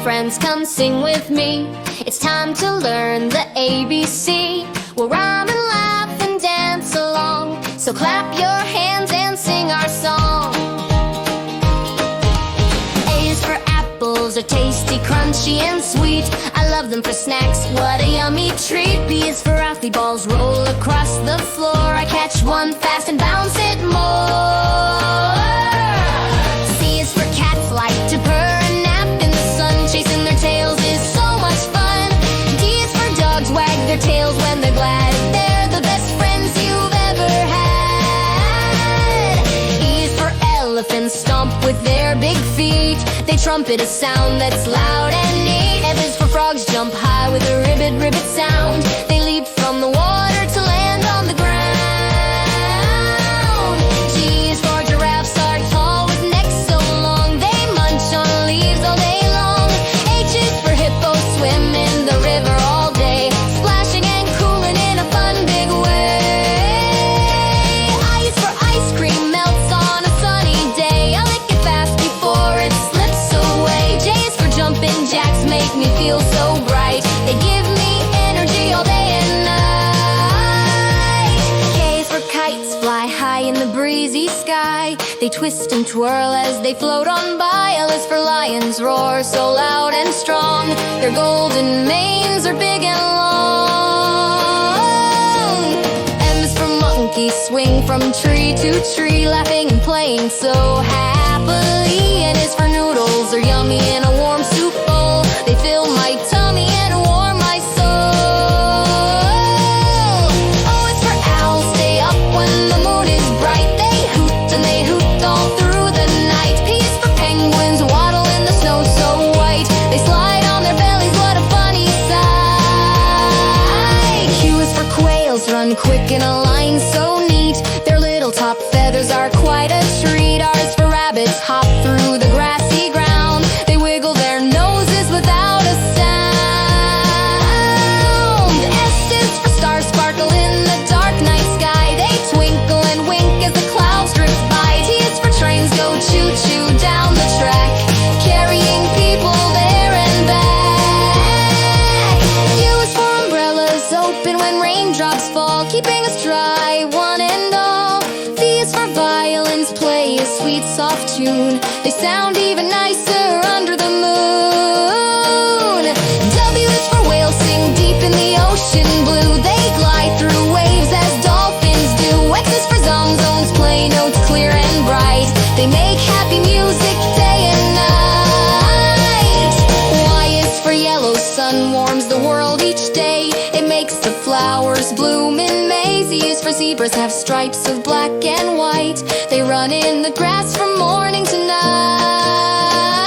friends, come sing with me. It's time to learn the ABC. We'll rhyme and laugh and dance along. So clap your hands and sing our song. A is for apples, are tasty, crunchy, and sweet. I love them for snacks, what a yummy treat. B is for athlete balls, roll across the floor. I catch one fast and bounce it more. C is for cats, like to purr and nap in the sun. Chasing their tails is so much fun. D is for dogs, wag their tails when they're glad. They're the best friends you've ever had. E is for elephants, stomp with their big feet. They trumpet a sound that's loud and neat. F is for frogs, jump high with a ribbit, ribbit sound. They leap from the water to land on the ground. G is for giraffes, are tall with necks so long. They munch on leaves all day long. H is for hippos, swim in the river all day, splashing and cooling in a fun big way. I is for ice cream, melts on a sunny day. I lick it fast before it slips away. J is for jumping jacks, make me feel so bright. They give me energy all day and night. K is for kites, fly high in the breezy sky. They twist and twirl as they float on by. L is for lions, roar so loud and strong. Their golden manes are big and long. M is for monkeys, swing from tree to tree, laughing and playing so happily. N is for noodles, are yummy in a warm soup bowl. They fill my tummy and warm my soul. O is for owls, stay up when the moon is bright. They hoot and they hoot all through the night. P is for penguins, waddle in the snow so white. They slide on their bellies, what a funny sight. Q is for quails, run quick in a line so neat. Their little top feathers are quite a treat. R is for rabbits, hop through the grassy ground. They wiggle their noses without a sound. S is for stars, sparkle in the dark night sky. They twinkle and wink as the clouds drift by. T is for trains, go choo-choo down the track, carrying people there and back. U is for umbrellas, open when raindrops fall, keeping us dry, one and all. V is for violins, play a sweet soft tune. They sound even nicer under the moon. W is for whales, sing deep in the ocean blue. They glide through waves as dolphins do. X is for zones, play notes clear and bright. They make happy music day and night. Y is for yellow, sun warms the world each day. It makes the flowers bloom in May. Z is for zebras, have stripes of black and white. They run in the grass from morning to night.